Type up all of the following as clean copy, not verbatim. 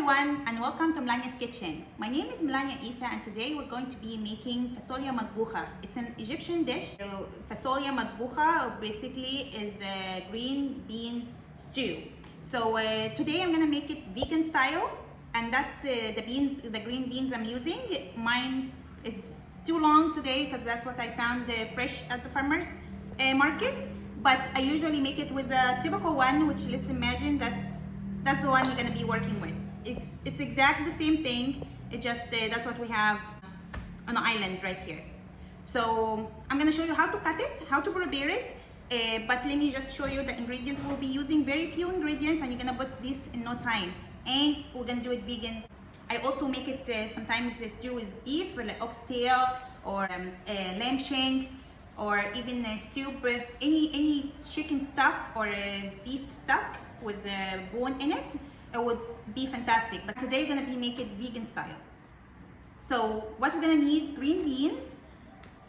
everyone and welcome to Melania's Kitchen. My name is Melania Isa and today we're going to be making فاصوليا مطبوخة. It's an Egyptian dish. فاصوليا مطبوخة basically is a green beans stew. So today I'm gonna make it vegan style, and that's the green beans I'm using. Mine is too long today because that's what I found fresh at the farmer's market. But I usually make it with a typical one, which let's imagine that's the one you're gonna be working with. It's exactly the same thing. It just that's what we have on the island right here. So I'm gonna show you how to cut it, how to prepare it. But let me just show you the ingredients. We'll be using very few ingredients, and you're gonna put this in no time. And we're gonna do it vegan. I also make it sometimes stew with beef, like oxtail or lamb shanks, or even stew any chicken stock or beef stock with a bone in it. It would be fantastic. But today we're gonna be making it vegan style. So what we're gonna need: green beans,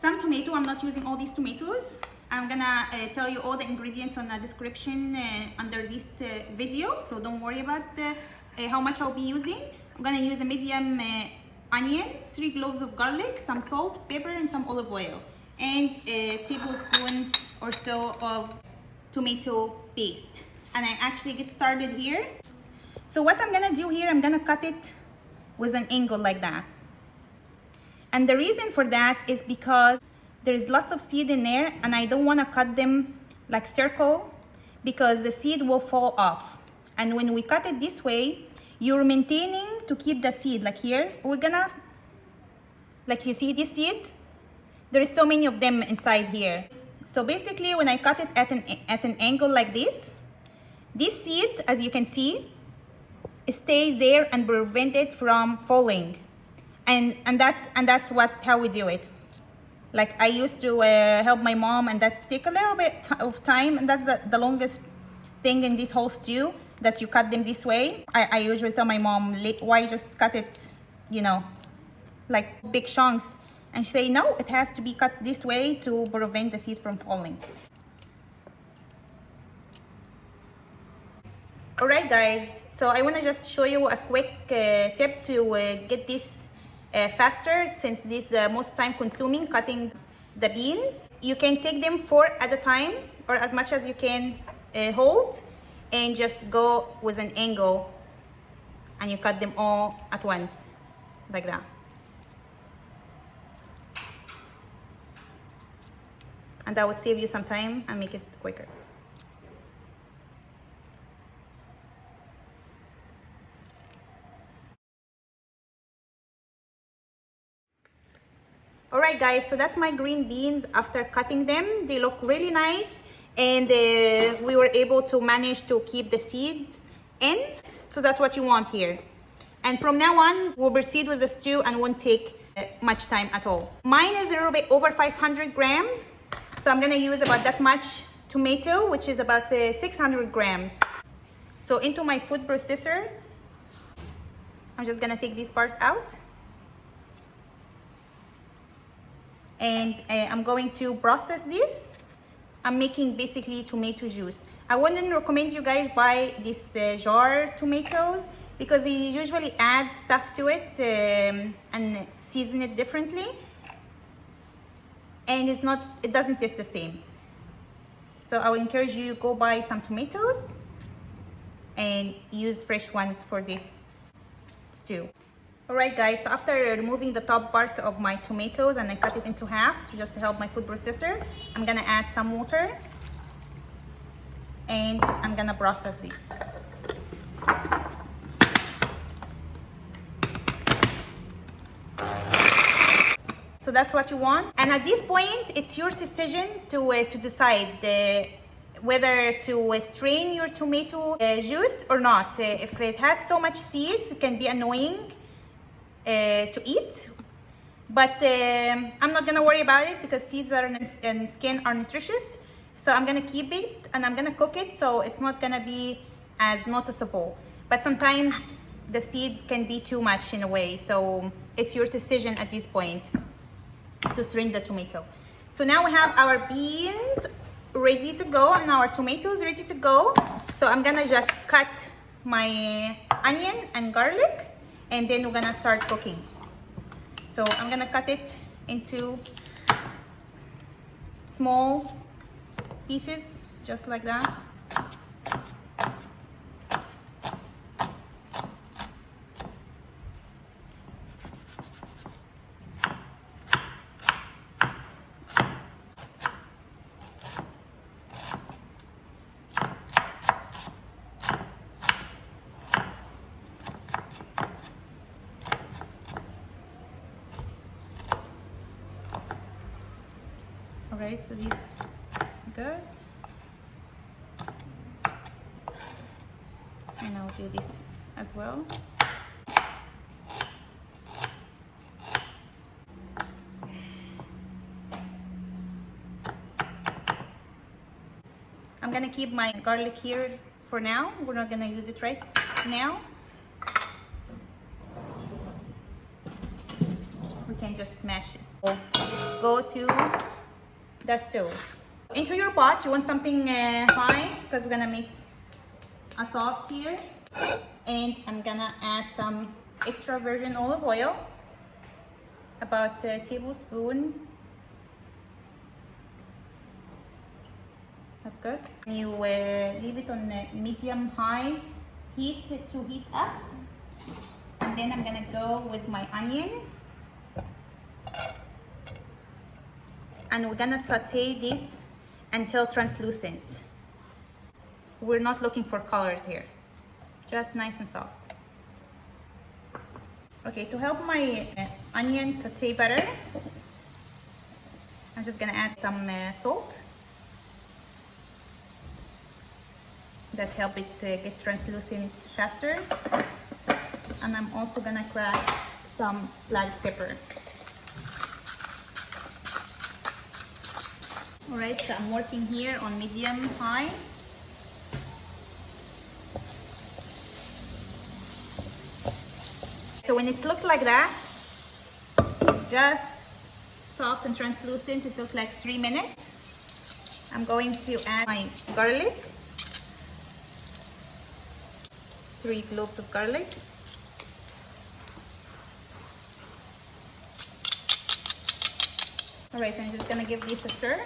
some tomato. I'm not using all these tomatoes. I'm gonna tell you all the ingredients on the description under this video, so don't worry about how much I'll be using. I'm gonna use a medium onion, 3 cloves of garlic, some salt, pepper, and some olive oil, and a tablespoon or so of tomato paste. And I actually get started here. So what I'm gonna do here, I'm gonna cut it with an angle like that. And the reason for that is because there is lots of seed in there, and I don't wanna cut them like circle because the seed will fall off. And when we cut it this way, you're maintaining to keep the seed. Like here, we're gonna, like you see this seed? There is so many of them inside here. So basically when I cut it at an angle like this seed, as you can see, stays there and prevent it from falling. And that's how we do it. Like I used to help my mom, and that's take a little bit of time, and that's the longest thing in this whole stew, that you cut them this way. I usually tell my mom, why just cut it, you know, like big chunks? And she say, no, it has to be cut this way to prevent the seed from falling. All right, guys, so I want to just show you a quick tip to get this faster, since this is the most time consuming, cutting the beans. You can take them 4 at a time, or as much as you can hold, and just go with an angle, and you cut them all at once like that. And that would save you some time and make it quicker. All right, guys, so that's my green beans after cutting them. They look really nice, and we were able to manage to keep the seed in. So that's what you want here. And from now on, we'll proceed with the stew and won't take much time at all. Mine is a little bit over 500 grams. So I'm gonna use about that much tomato, which is about 600 grams. So into my food processor, I'm just gonna take this part out. And I'm going to process this. I'm making basically tomato juice. I wouldn't recommend you guys buy this jar tomatoes, because they usually add stuff to it and season it differently. And it doesn't taste the same. So I would encourage you to go buy some tomatoes and use fresh ones for this stew. All right, guys, so after removing the top part of my tomatoes, and I cut it into halves just to help my food processor, I'm gonna add some water, and I'm gonna process this. So that's what you want. And at this point, it's your decision to decide whether to strain your tomato juice or not. If it has so much seeds, it can be annoying to eat. But I'm not gonna worry about it, because seeds and skin are nutritious. So I'm gonna keep it, and I'm gonna cook it, so it's not gonna be as noticeable. But sometimes the seeds can be too much in a way. So it's your decision at this point to strain the tomato. So now we have our beans ready to go and our tomatoes ready to go. So I'm gonna just cut my onion and garlic, and then we're gonna start cooking. So I'm gonna cut it into small pieces, just like that. Alright, so this is good. And I'll do this as well. I'm gonna keep my garlic here for now. We're not gonna use it right now. We can just smash it. Go to the stove. Into your pot, you want something high because we're gonna make a sauce here. And I'm gonna add some extra virgin olive oil, about a tablespoon. That's good. You leave it on medium-high heat to heat up. And then I'm gonna go with my onion. And we're gonna saute this until translucent. We're not looking for colors here, just nice and soft. Okay, to help my onion saute better, I'm just gonna add some salt. That helps it get translucent faster. And I'm also gonna crack some black pepper. Alright, so I'm working here on medium-high. So when it looks like that, just soft and translucent, it took like 3 minutes. I'm going to add my garlic. 3 cloves of garlic. Alright, I'm just gonna give this a stir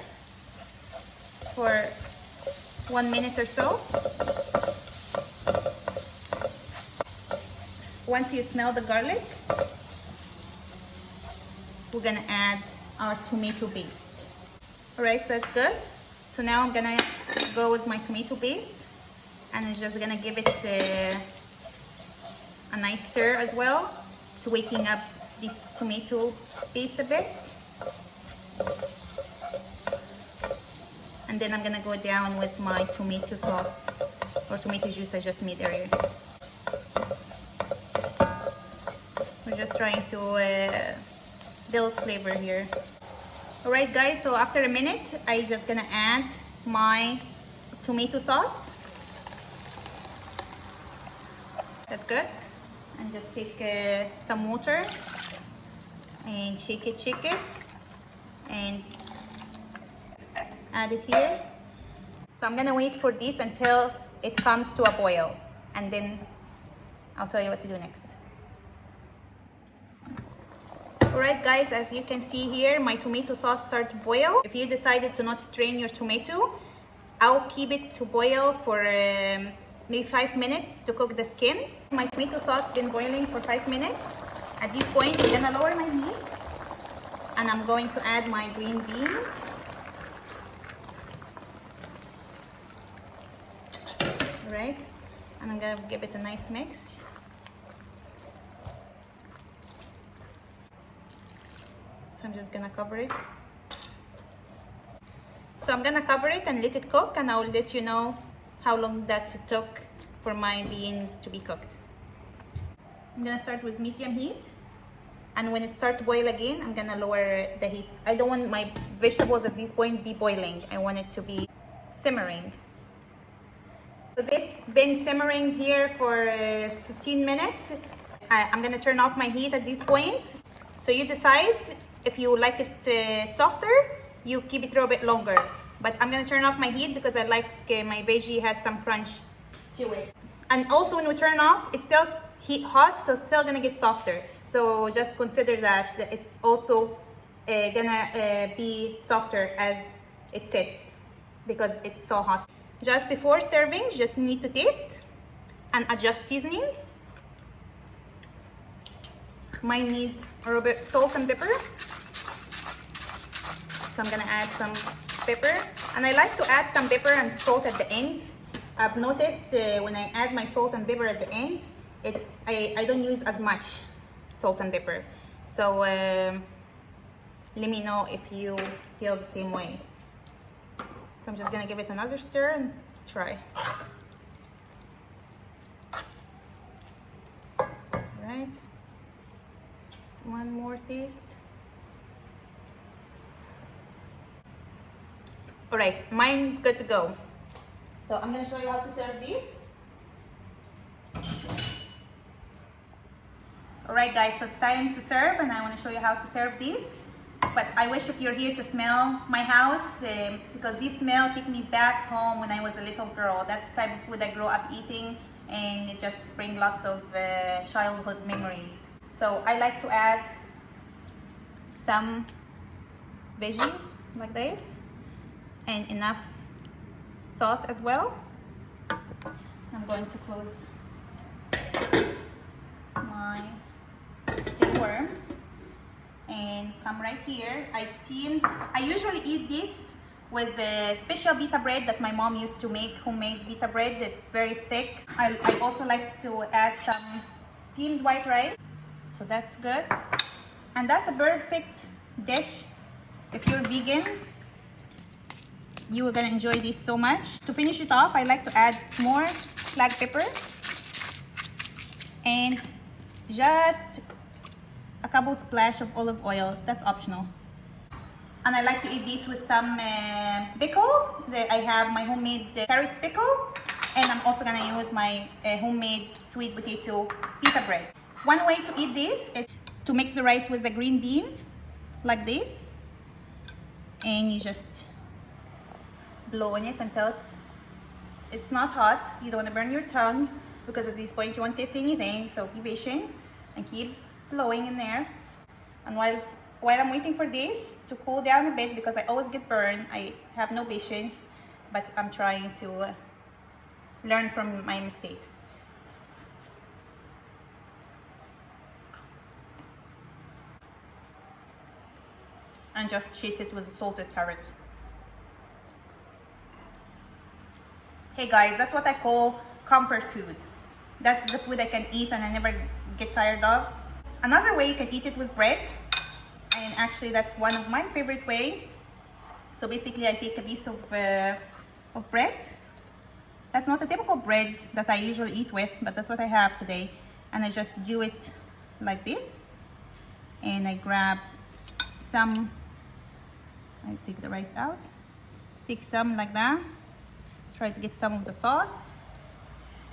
for 1 minute or so. Once you smell the garlic, we're gonna add our tomato paste. Alright, so that's good. So now I'm gonna go with my tomato paste, and I'm just gonna give it a nice stir as well to waking up this tomato paste a bit. And then I'm gonna go down with my tomato sauce or tomato juice I just made earlier. We're just trying to build flavor here. Alright guys, so after a minute, I'm just gonna add my tomato sauce. That's good. And just take some water and shake it, and add it here. So I'm gonna wait for this until it comes to a boil, and then I'll tell you what to do next. Alright guys, as you can see here, my tomato sauce started to boil. If you decided to not strain your tomato, I'll keep it to boil for maybe 5 minutes to cook the skin. My tomato sauce has been boiling for 5 minutes. At this point, I'm gonna lower my heat, and I'm going to add my green beans. Right, and I'm gonna give it a nice mix. So I'm just gonna cover it. So I'm gonna cover it and let it cook, and I'll let you know how long that it took for my beans to be cooked. I'm gonna start with medium heat, and when it starts to boil again, I'm gonna lower the heat. I don't want my vegetables at this point be boiling. I want it to be simmering. So this been simmering here for 15 minutes. I'm gonna turn off my heat at this point. So you decide if you like it softer, you keep it a little bit longer. But I'm gonna turn off my heat because I like my veggie has some crunch to it. And also when we turn off, it's still hot, so it's still gonna get softer. So just consider that it's also gonna be softer as it sits because it's so hot. Just before serving, just need to taste and adjust seasoning. Might need a little bit salt and pepper. So I'm gonna add some pepper. And I like to add some pepper and salt at the end. I've noticed when I add my salt and pepper at the end, I don't use as much salt and pepper. So let me know if you feel the same way. So I'm just gonna give it another stir and try. Alright, one more taste. Alright, mine's good to go. So I'm gonna show you how to serve these. Alright guys, so it's time to serve and I want to show you how to serve these. But I wish if you're here to smell my house because this smell take me back home when I was a little girl. That's the type of food I grew up eating and it just brings lots of childhood memories. So I like to add some veggies like this and enough sauce as well. I'm going to close my steam worm and come right here. I usually eat this with a special pita bread that my mom used to make, homemade pita bread that's very thick. I also like to add some steamed white rice, so that's good. And that's a perfect dish if you're vegan. You are gonna enjoy this so much. To finish it off, I like to add more black pepper and just a couple splash of olive oil. That's optional. And I like to eat this with some pickle. I have my homemade carrot pickle, and I'm also gonna use my homemade sweet potato pita bread. One way to eat this is to mix the rice with the green beans like this, and you just blow on it until it's not hot. You don't want to burn your tongue because at this point you won't taste anything, so be patient and keep blowing in there. And while I'm waiting for this to cool down a bit, because I always get burned, I have no patience, but I'm trying to learn from my mistakes. And just chase it with salted carrot. Hey guys, that's what I call comfort food. That's the food I can eat and I never get tired of. Another way you can eat it with bread, and actually that's one of my favorite way. So basically I take a piece of bread. That's not a typical bread that I usually eat with, but that's what I have today. And I just do it like this. And I grab some, I take the rice out, take some like that. Try to get some of the sauce,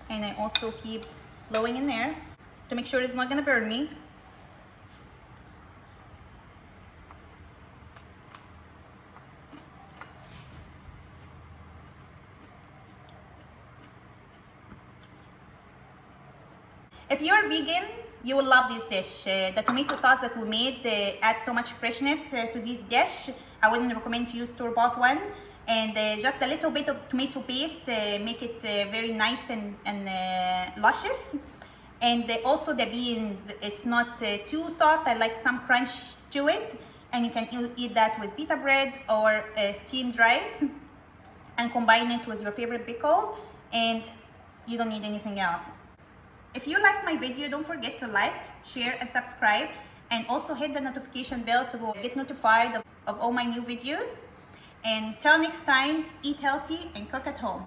and I also keep blowing in there to make sure it's not gonna burn me. If you're vegan, you will love this dish. The tomato sauce that we made adds so much freshness to this dish. I wouldn't recommend to use store-bought one. And just a little bit of tomato paste make it very nice and luscious. And also the beans, it's not too soft. I like some crunch to it. And you can eat that with pita bread or steamed rice and combine it with your favorite pickle, and you don't need anything else. If you liked my video, don't forget to like, share, and subscribe. And also hit the notification bell to get notified of all my new videos. And till next time, eat healthy and cook at home.